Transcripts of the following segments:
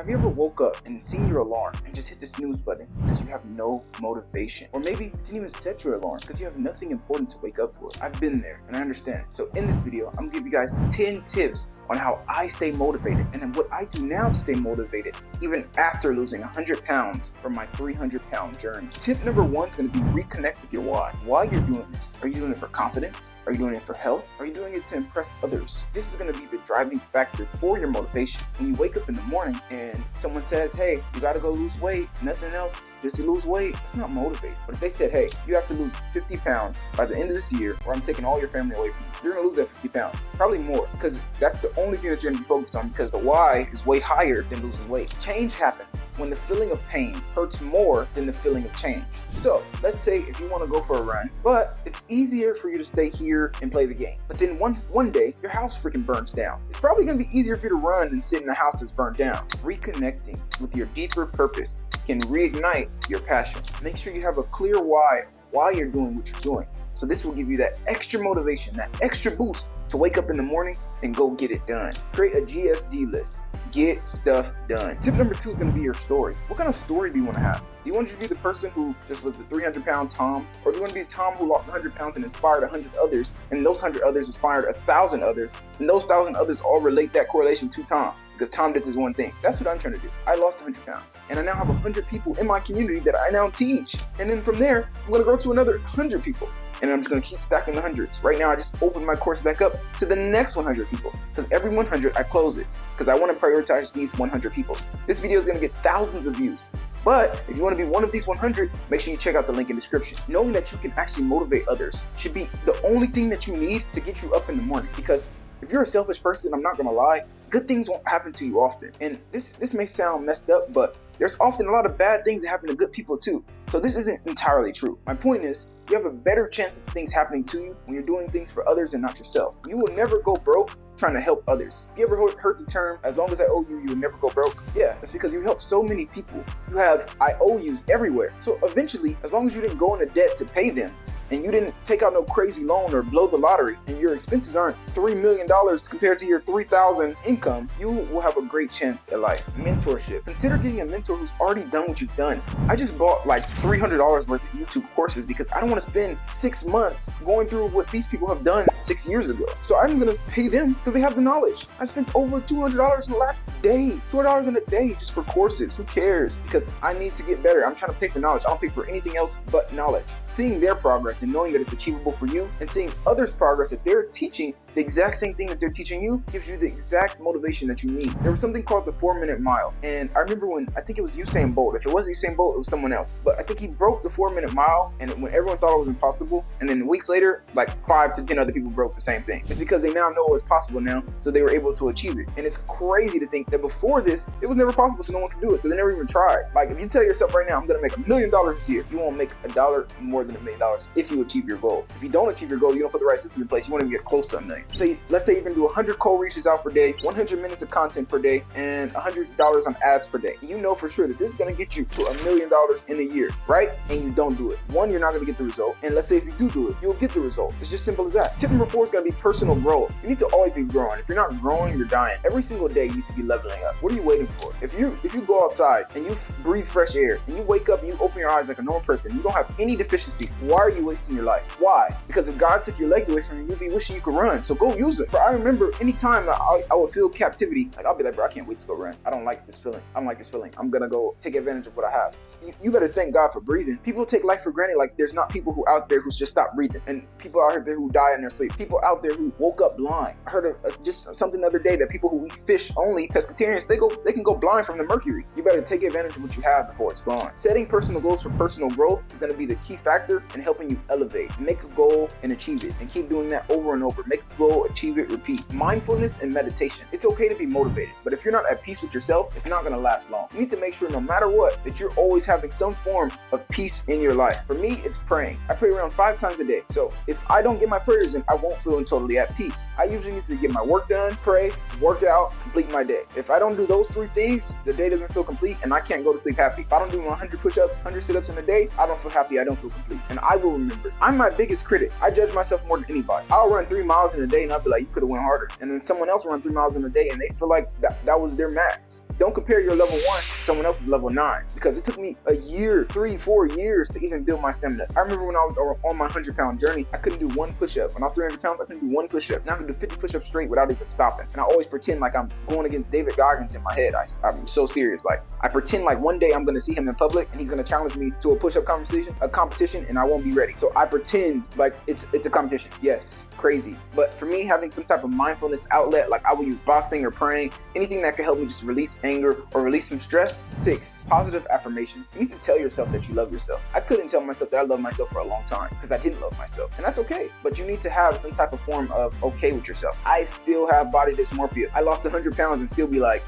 Have you ever woke up and seen your alarm and just hit the snooze button because you have no motivation? Or maybe didn't even set your alarm because you have nothing important to wake up for. I've been there and I understand. So in this video, I'm gonna give you guys 10 tips on how I stay motivated and then what I do now to stay motivated even after losing 100 pounds from my 300-pound journey. Tip number 1 is gonna be reconnect with your why. Why you're doing this. Are you doing it for confidence? Are you doing it for health? Are you doing it to impress others? This is gonna be the driving factor for your motivation. When you wake up in the morning and someone says, hey, you gotta go lose weight, nothing else, just to lose weight, it's not motivating. But if they said, hey, you have to lose 50 pounds by the end of this year or I'm taking all your family away from you, you're gonna lose that 50 pounds. Probably more, because that's the only thing that you're gonna be focused on, because the why is way higher than losing weight. Change happens when the feeling of pain hurts more than the feeling of change. So let's say if you wanna go for a run, but it's easier for you to stay here and play the game. But then one day, your house freaking burns down. It's probably gonna be easier for you to run than sit in a house that's burned down. Reconnecting with your deeper purpose can reignite your passion. Make sure you have a clear why you're doing what you're doing. So this will give you that extra motivation, that extra boost to wake up in the morning and go get it done. Create a GSD list. Get stuff done. Tip number 2 is going to be your story. What kind of story do you want to have? Do you want to be the person who just was the 300-pound Tom? Or do you want to be Tom who lost 100 pounds and inspired 100 others, and those 100 others inspired 1,000 others, and those 1,000 others all relate that correlation to Tom? Because Tom did this one thing. That's what I'm trying to do. I lost 100 pounds and I now have 100 people in my community that I now teach. And then from there, I'm gonna grow to another 100 people. And I'm just gonna keep stacking the hundreds. Right now, I just opened my course back up to the next 100 people. Because every 100, I close it. Because I wanna prioritize these 100 people. This video is gonna get thousands of views. But if you want to be one of these 100, make sure you check out the link in the description. Knowing that you can actually motivate others should be the only thing that you need to get you up in the morning. Because if you're a selfish person, I'm not gonna lie, good things won't happen to you often. And this may sound messed up, but there's often a lot of bad things that happen to good people too. So this isn't entirely true. My point is, you have a better chance of things happening to you when you're doing things for others and not yourself. You will never go broke trying to help others. Have you ever heard the term, as long as I owe you, you will never go broke? Yeah, that's because you help so many people. You have IOUs everywhere. So eventually, as long as you didn't go into debt to pay them, and you didn't take out no crazy loan or blow the lottery, and your expenses aren't $3 million compared to your $3,000 income, you will have a great chance at life. Mentorship. Consider getting a mentor who's already done what you've done. I just bought like $300 worth of YouTube courses because I don't want to spend 6 months going through what these people have done 6 years ago. So I'm gonna pay them because they have the knowledge. I spent over $200 in the last day. $200 in a day just for courses. Who cares? Because I need to get better. I'm trying to pay for knowledge. I don't pay for anything else but knowledge. Seeing their progress and knowing that it's achievable for you and seeing others' progress that they're teaching the exact same thing that they're teaching you gives you the exact motivation that you need. There was something called the 4-minute mile. And I remember when, I think it was Usain Bolt. If it wasn't Usain Bolt, it was someone else. But I think he broke the 4-minute mile, and when everyone thought it was impossible, and then weeks later, like 5 to 10 other people broke the same thing. It's because they now know it's possible now, so they were able to achieve it. And it's crazy to think that before this, it was never possible, so no one could do it. So they never even tried. Like if you tell yourself right now, I'm gonna make $1 million this year, you won't make $1 more than $1 million if you achieve your goal. If you don't achieve your goal, you don't put the right systems in place, you won't even get close to $1 million. So let's say you can do 100 cold reaches out per day, 100 minutes of content per day, and $100 on ads per day. You know for sure that this is gonna get you to $1 million in a year, right? And you don't do it. One, you're not gonna get the result. And let's say if you do it, you'll get the result. It's just simple as that. Tip number 4 is gonna be personal growth. You need to always be growing. If you're not growing, you're dying. Every single day you need to be leveling up. What are you waiting for? If you go outside and you breathe fresh air and you wake up and you open your eyes like a normal person, you don't have any deficiencies, why are you wasting your life? Why? Because if God took your legs away from you, you'd be wishing you could run. So go use it. But I remember anytime that I would feel captivity, like I'll be like, bro, I can't wait to go run. I don't like this feeling. I don't like this feeling. I'm gonna go take advantage of what I have. You better thank God for breathing. People take life for granted. Like there's not people who out there who's just stopped breathing, and people out there who die in their sleep. People out there who woke up blind. I heard of just something the other day that people who eat fish only, pescatarians, they can go blind from the mercury. You better take advantage of what you have before it's gone. Setting personal goals for personal growth is gonna be the key factor in helping you elevate. Make a goal and achieve it, and keep doing that over and over. Make a goal, achieve it, repeat. Mindfulness and meditation. It's okay to be motivated, but if you're not at peace with yourself, it's not gonna last long. You need to make sure no matter what, that you're always having some form of peace in your life. For me, it's praying. I pray around 5 times a day. So if I don't get my prayers in, I won't feel totally at peace. I usually need to get my work done, pray, work out, complete my day. If I don't do those 3 things, the day doesn't feel complete and I can't go to sleep happy. If I don't do 100 push-ups, 100 sit-ups in a day, I don't feel happy, I don't feel complete. And I will remember, I'm my biggest critic. I judge myself more than anybody. I'll run 3 miles in a day, and I'll be like, you could have went harder. And then someone else run 3 miles in a day, and they feel like that was their max. Don't compare your level 1 to someone else's level 9, because it took me a year, 3-4 years to even build my stamina. I remember when I was on my 100-pound journey, I couldn't do one push-up. When I was 300 pounds, I couldn't do one push-up. Now I can do 50 push-ups straight without even stopping. And I always pretend like I'm going against David Goggins in my head. I'm so serious. Like, I pretend like one day I'm going to see him in public and he's going to challenge me to a push-up competition, and I won't be ready. So I pretend like it's a competition. Yes, crazy. But for me, having some type of mindfulness outlet, like I would use boxing or praying, anything that can help me just release anger or release some stress. 6, positive affirmations. You need to tell yourself that you love yourself. I couldn't tell myself that I love myself for a long time because I didn't love myself, and that's okay. But you need to have some type of form of okay with yourself. I still have body dysmorphia. I lost 100 pounds and still be like,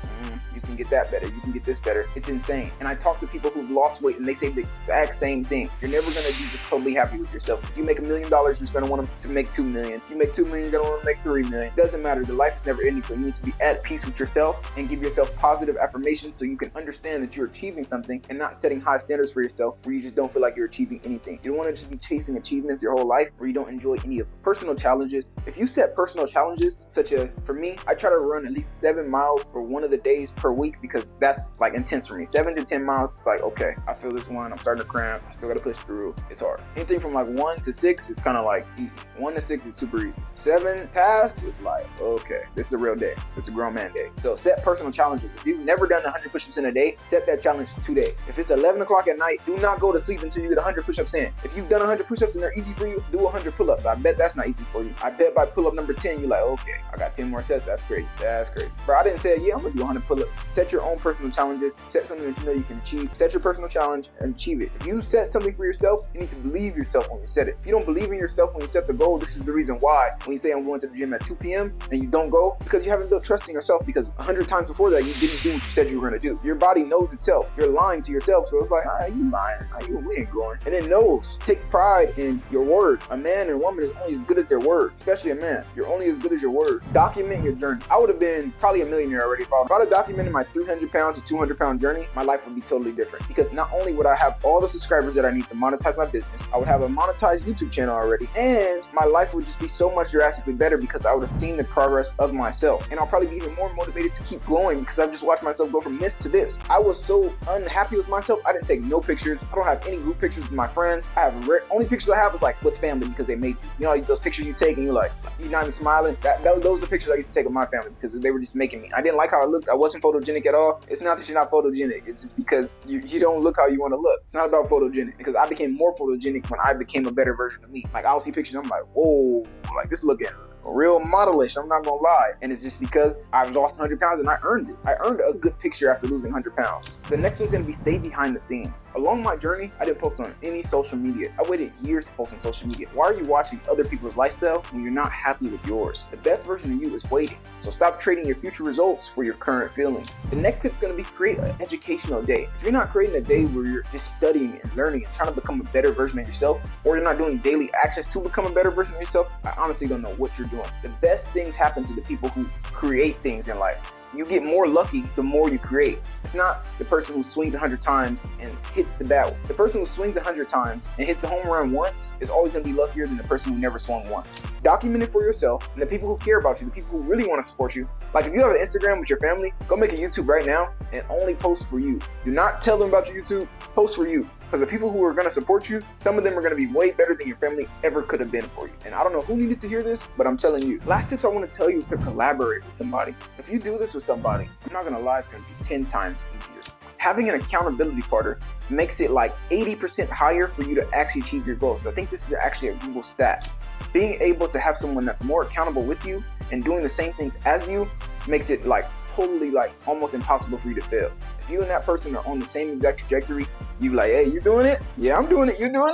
you can get that better, you can get this better. It's insane. And I talk to people who've lost weight and they say the exact same thing. You're never going to be just totally happy with yourself. If you make $1 million, you're just going to want to make $2 million. If you make $2 million, you're going to want to make $3 million. Doesn't matter. The life is never ending. So you need to be at peace with yourself and give yourself positive affirmations so you can understand that you're achieving something and not setting high standards for yourself where you just don't feel like you're achieving anything. You don't want to just be chasing achievements your whole life where you don't enjoy any of them. Personal challenges. If you set personal challenges, such as for me, I try to run at least 7 miles for one of the days per week because that's like intense for me. 7 to 10 miles, it's like, okay, I feel this one, I'm starting to cramp, I still gotta push through. It's hard. Anything from like 1 to 6 is kind of like easy. 1 to 6 is super easy. 7 past is like, okay, this is a real day. This is a grown man day. So set personal challenges. If you've never done 100 push-ups in a day, set that challenge today. If it's 11 o'clock at night, do not go to sleep until you get 100 push-ups in. If you've done 100 push-ups and they're easy for you, do 100 pull-ups. I bet that's not easy for you. I bet by pull-up number 10, you're like, okay, I got 10 more sets. That's crazy. That's crazy. Bro, I didn't say, yeah, I'm gonna do 100 pull-ups. Set your own personal challenges. Set something that you know you can achieve. Set your personal challenge and achieve it. If you set something for yourself, you need to believe yourself when you set it. If you don't believe in yourself when you set the goal, this is the reason why when you say I'm going to the gym at 2 p.m. and you don't go, because you haven't built trust in yourself, because 100 times before that you didn't do what you said you were going to do. Your body knows itself. You're lying to yourself, so it's like, you lying. We ain't going. And it knows. Take pride in your word. A man and woman is only as good as their word, especially a man. You're only as good as your word. Document your journey. I would have been probably a millionaire already if I'd have documented my 300 pound to 200 pound journey. My life would be totally different, because not only would I have all the subscribers that I need to monetize my business, I would have a monetized YouTube channel already, and my life would just be so much drastically better because I would have seen the progress of myself, and I'll probably be even more motivated to keep going because I've just watched myself go from this to this. I was so unhappy with myself. I didn't take no pictures. I don't have any group pictures with my friends. I have only pictures I have is like with family because they made you. You know, those pictures you take and you're like, you're not even smiling. Those are pictures I used to take with my family because they were just making me. I didn't like how I looked. I wasn't photogenic at all. It's not that you're not photogenic. It's just because you don't look how you want to look. It's not about photogenic, because I became more photogenic when I became a better version of me. Like, I'll see pictures and I'm like, whoa, like this looking real modelish, I'm not gonna lie. And it's just because I've lost 100 pounds and I earned it. I earned a good picture after losing 100 pounds. The next one's gonna be stay behind the scenes. Along my journey, I didn't post on any social media. I waited years to post on social media. Why are you watching other people's lifestyle when you're not happy with yours? The best version of you is waiting. So stop trading your future results for your current feelings. The next tip is gonna be create an educational day. If you're not creating a day where you're just studying and learning and trying to become a better version of yourself, or you're not doing daily actions to become a better version of yourself, I honestly don't know what you're doing. The best things happen to the people who create things in life. You get more lucky the more you create. It's not the person who swings 100 times and hits the bat. The person who swings 100 times and hits the home run once is always going to be luckier than the person who never swung once. Document it for yourself, and the people who care about you, the people who really want to support you. Like, if you have an Instagram with your family, go make a YouTube right now and only post for you. Do not tell them about your YouTube, post for you. Because the people who are going to support you, some of them are going to be way better than your family ever could have been for you. And I don't know who needed to hear this, but I'm telling you. Last tips I want to tell you is to collaborate with somebody. If you do this with somebody, I'm not going to lie, it's going to be 10 times easier. Having an accountability partner makes it like 80% higher for you to actually achieve your goals. So I think this is actually a Google stat. Being able to have someone that's more accountable with you and doing the same things as you makes it like totally like almost impossible for you to fail. If you and that person are on the same exact trajectory, you like, hey, you doing it? Yeah, I'm doing it. You're doing it?